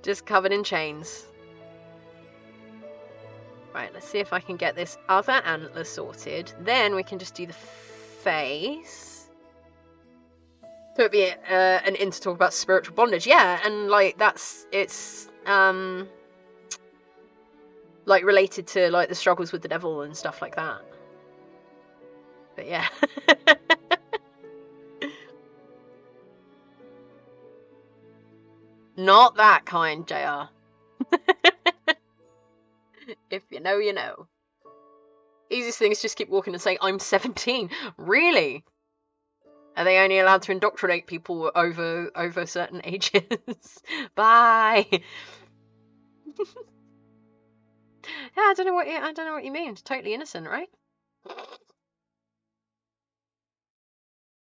Just covered in chains. Right, let's see if I can get this other antler sorted. Then we can just do the face. So it'd be an in to talk about spiritual bondage. Yeah, and like it's like related to like the struggles with the devil and stuff like that. But yeah. Not that kind, JR. If you know, you know. Easiest thing is just keep walking and say, I'm 17. Really? Are they only allowed to indoctrinate people over certain ages? Bye. Yeah, I don't know what you mean. It's totally innocent, right?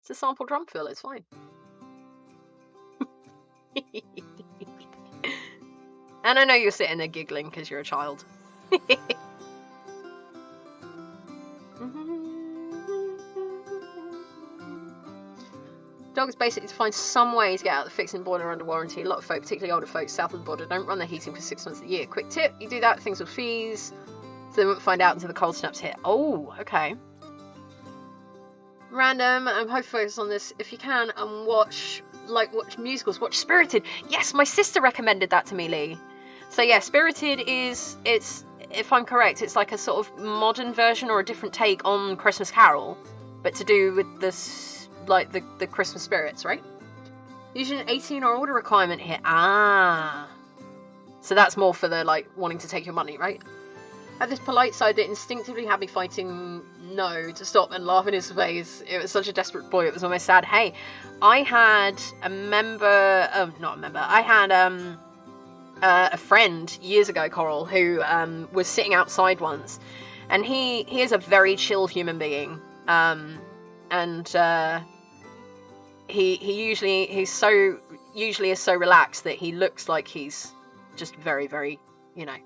It's a sample drum fill, it's fine. And I know you're sitting there giggling because you're a child. Dogs basically to find some way to get out of the fixing boiler under warranty. A lot of folk, particularly older folks south of the border, don't run their heating for 6 months a year. Quick tip, you do that, things will freeze, so they won't find out until the cold snaps hit. Oh, okay. Random, I'm hoping to focus on this if you can, and watch musicals, watch Spirited. Yes, my sister recommended that to me, Lee. So yeah, Spirited it's, if I'm correct, it's like a sort of modern version or a different take on Christmas Carol, but to do with this, like the Christmas spirits, right? Usually an 18 or older requirement here. Ah. So that's more for the, like, wanting to take your money, right? At this polite side that instinctively had me fighting no to stop and laugh in his face. It was such a desperate boy, it was almost sad. Hey, I had I had a friend years ago, Coral, who was sitting outside once, and he is a very chill human being, he usually is so relaxed that he looks like he's just very, very, you know,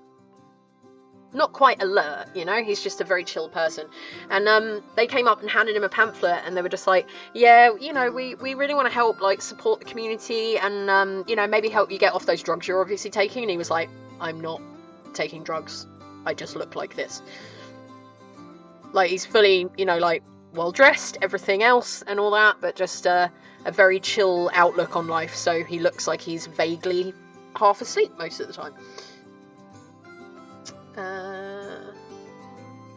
not quite alert, you know, he's just a very chill person. And they came up and handed him a pamphlet, and they were just like, yeah, you know, we really want to help, like, support the community and, you know, maybe help you get off those drugs you're obviously taking. And he was like, I'm not taking drugs, I just look like this. Like, he's fully, you know, like, well dressed, everything else and all that, but just a very chill outlook on life, so he looks like he's vaguely half asleep most of the time.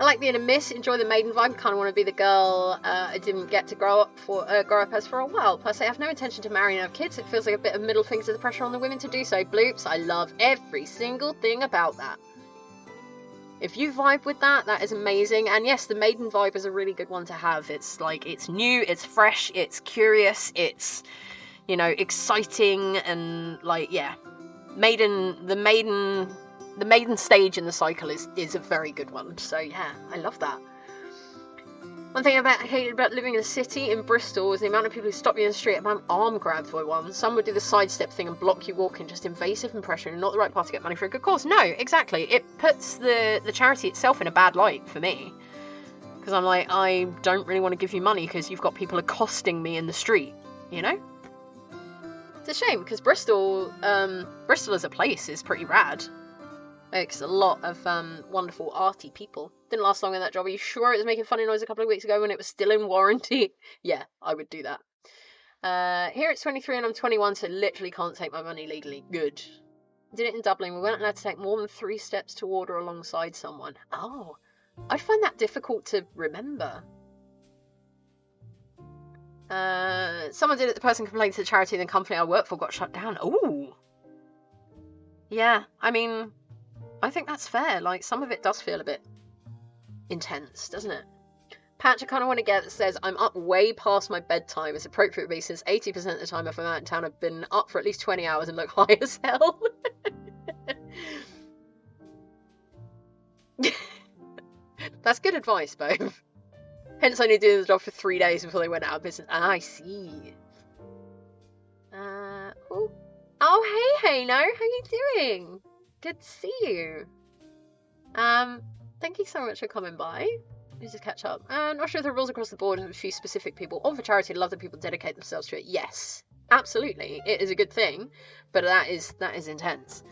I like being a miss, enjoy the maiden vibe, kind of want to be the girl I didn't get to grow up as for a while. Plus I have no intention to marry and have kids. It feels like a bit of middle finger to the pressure on the women to do so. Bloops, I love every single thing about that. If you vibe with that, that is amazing. And yes, the maiden vibe is a really good one to have. It's like, it's new, it's fresh, it's curious, it's, you know, exciting, and like, yeah, the maiden stage in the cycle is a very good one. So yeah, I love that. One thing I hated about living in a city in Bristol was the amount of people who stop you in the street and I'm arm grabbed by one. Some would do the sidestep thing and block you walking, just invasive and pressuring, not the right path to get money for a good cause. No, exactly. It puts the charity itself in a bad light for me. Because I'm like, I don't really want to give you money because you've got people accosting me in the street, you know? It's a shame, because Bristol as a place is pretty rad. Makes a lot of wonderful arty people. Didn't last long in that job. Are you sure it was making funny noise a couple of weeks ago when it was still in warranty? Yeah, I would do that. Here it's 23 and I'm 21, so literally can't take my money legally. Good. Did it in Dublin. We weren't allowed to take more than 3 steps toward or alongside someone. Oh, I'd find that difficult to remember. Someone did it. The person complained to the charity and the company I work for got shut down. Ooh. Yeah, I mean, I think that's fair. Like, some of it does feel a bit intense, doesn't it? Patch, I kind of want to get that says, I'm up way past my bedtime. It's appropriate for me since 80% of the time if I'm out in town, I've been up for at least 20 hours and look high as hell. That's good advice, Bo. Hence, I only did the job for 3 days before they went out of business. I see. Oh, hey, no, how you doing? Good to see you. Thank you so much for coming by. Let's just catch up. Not sure if the rules across the board of a few specific people. All for charity, love that people dedicate themselves to it. Yes, absolutely, it is a good thing, but that is intense.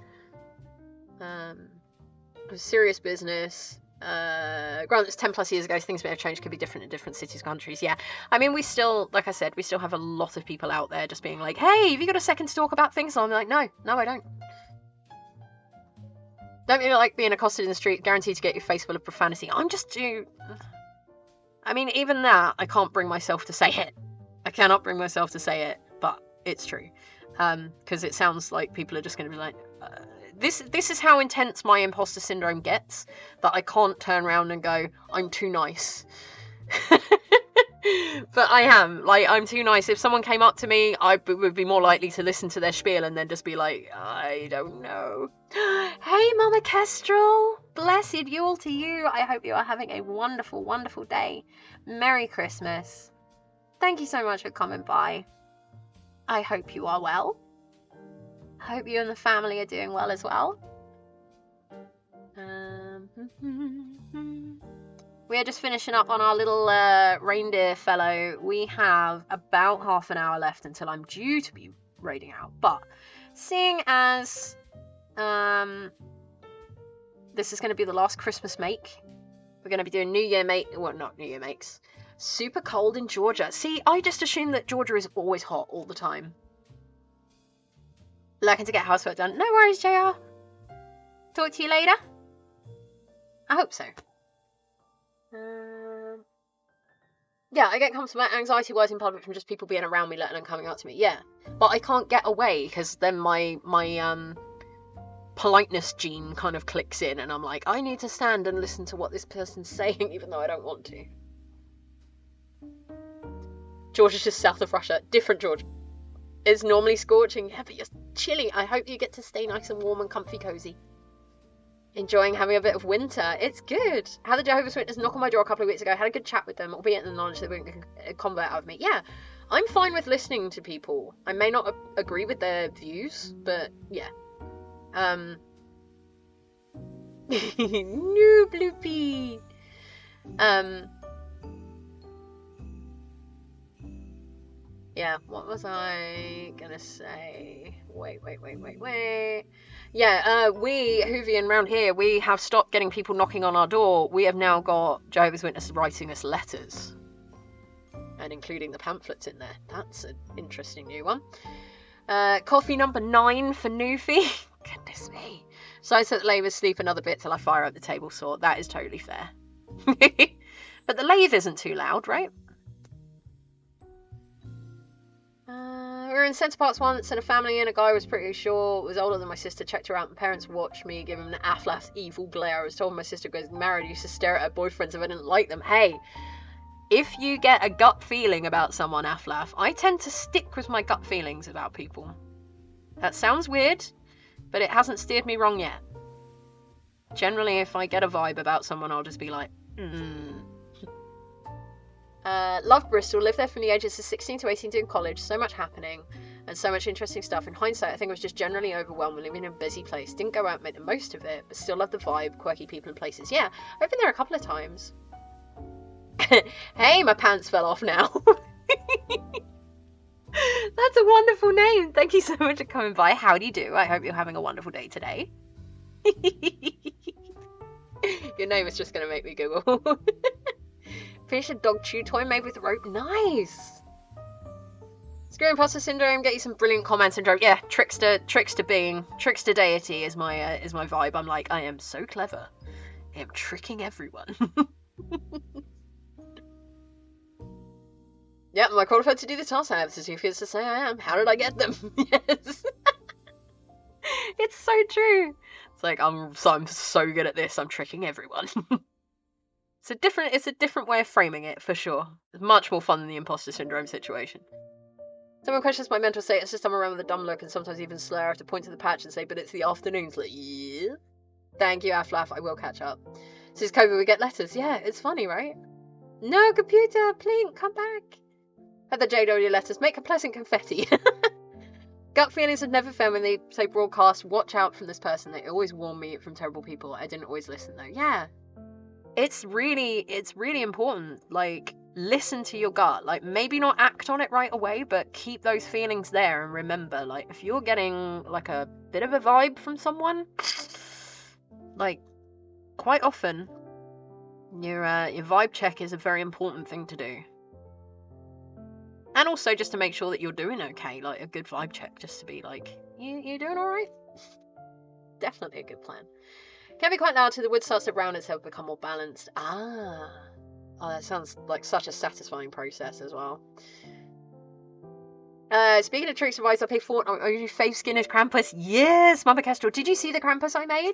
Serious business. Granted, it's 10 plus years ago, so things may have changed, could be different in different cities, countries. Yeah, I mean, we still, like I said, we still have a lot of people out there just being like, hey, have you got a second to talk about things? And I'm like, no, I don't. Don't you like being accosted in the street, guaranteed to get your face full of profanity? I'm just too... I mean, even that, I can't bring myself to say it. I cannot bring myself to say it, but it's true. Because it sounds like people are just going to be like... This is how intense my imposter syndrome gets, that I can't turn around and go, I'm too nice. But I am. Like, I'm too nice. If someone came up to me, I would be more likely to listen to their spiel and then just be like, I don't know. Hey, Mama Kestrel. Blessed Yule to you. I hope you are having a wonderful, wonderful day. Merry Christmas. Thank you so much for coming by. I hope you are well. I hope you and the family are doing well as well. We are just finishing up on our little reindeer fellow. We have about half an hour left until I'm due to be raiding out. But seeing as this is going to be the last Christmas make, we're going to be doing New Year make. Well, not New Year makes. Super cold in Georgia. See, I just assume that Georgia is always hot all the time. Looking to get housework done. No worries, JR. Talk to you later. I hope so. Yeah, I get comfortable anxiety-wise in public from just people being around me, let alone coming up to me. Yeah, but I can't get away because then my politeness gene kind of clicks in, and I'm like, I need to stand and listen to what this person's saying, even though I don't want to. Georgia's just south of Russia. Different Georgia. It's normally scorching. Yeah, but you're chilly. I hope you get to stay nice and warm and comfy cozy. Enjoying having a bit of winter. It's good. Had the Jehovah's Witness knock on my door a couple of weeks ago. Had a good chat with them, albeit in the knowledge they wouldn't convert out of me. Yeah, I'm fine with listening to people. I may not agree with their views, but yeah. No, Bloopy. Yeah, what was I gonna say? Wait. Yeah, we, Hoovian, round here, we have stopped getting people knocking on our door. We have now got Jehovah's Witnesses writing us letters. And including the pamphlets in there. That's an interesting new one. Coffee number 9 for Newfie. Goodness me. So I said Lathe sleep another bit till I fire up the table saw. That is totally fair. But the lathe isn't too loud, right? We were in Centre Parks once, and a family and a guy was pretty sure was older than my sister checked her out. My parents watched me give him an Aflaf's evil glare. I was told my sister was married, used to stare at her boyfriends if I didn't like them. Hey, if you get a gut feeling about someone, Aflaf, I tend to stick with my gut feelings about people. That sounds weird, but it hasn't steered me wrong yet. Generally, if I get a vibe about someone, I'll just be like, Love Bristol, lived there from the ages of 16 to 18 doing college, so much happening and so much interesting stuff. In hindsight, I think I was just generally overwhelmed with living in a busy place. Didn't go out and make the most of it, but still love the vibe, quirky people and places. Yeah, I've been there a couple of times. Hey, my pants fell off now. That's a wonderful name. Thank you so much for coming by. Howdy do. I hope you're having a wonderful day today. Your name is just going to make me Google. Finish a dog chew toy made with rope. Nice. Screw imposter syndrome. Get you some brilliant comment syndrome. Yeah, trickster deity is my vibe. I'm like, I am so clever. I am tricking everyone. Yeah, am I qualified to do the task? I have certificates to say I am. How did I get them? Yes. It's so true. It's like I'm so good at this. I'm tricking everyone. It's a different way of framing it, for sure. It's much more fun than the imposter syndrome situation. Someone questions my mental state. It's just I'm around with a dumb look and sometimes even slur. I have to point to the patch and say, but it's the afternoons. Like, yeah. Thank you, Aflaf. I will catch up. Since COVID, we get letters. Yeah, it's funny, right? No, computer, Plink, come back. Had the JW letters. Make a pleasant confetti. Gut feelings have never failed when they say broadcast. Watch out from this person. They always warn me from terrible people. I didn't always listen, though. Yeah. It's really important. Like, listen to your gut. Like, maybe not act on it right away, but keep those feelings there. And remember, like, if you're getting like a bit of a vibe from someone, like, quite often your vibe check is a very important thing to do. And also just to make sure that you're doing okay, like a good vibe check, just to be like, you doing all right? Definitely a good plan. Can be quite loud till the wood starts to brown itself, become more balanced. Oh, that sounds like such a satisfying process as well. Speaking of tricks of advice, I pay Fortnite. Are you face skin as Krampus? Yes, Mother Kestrel. Did you see the Krampus I made?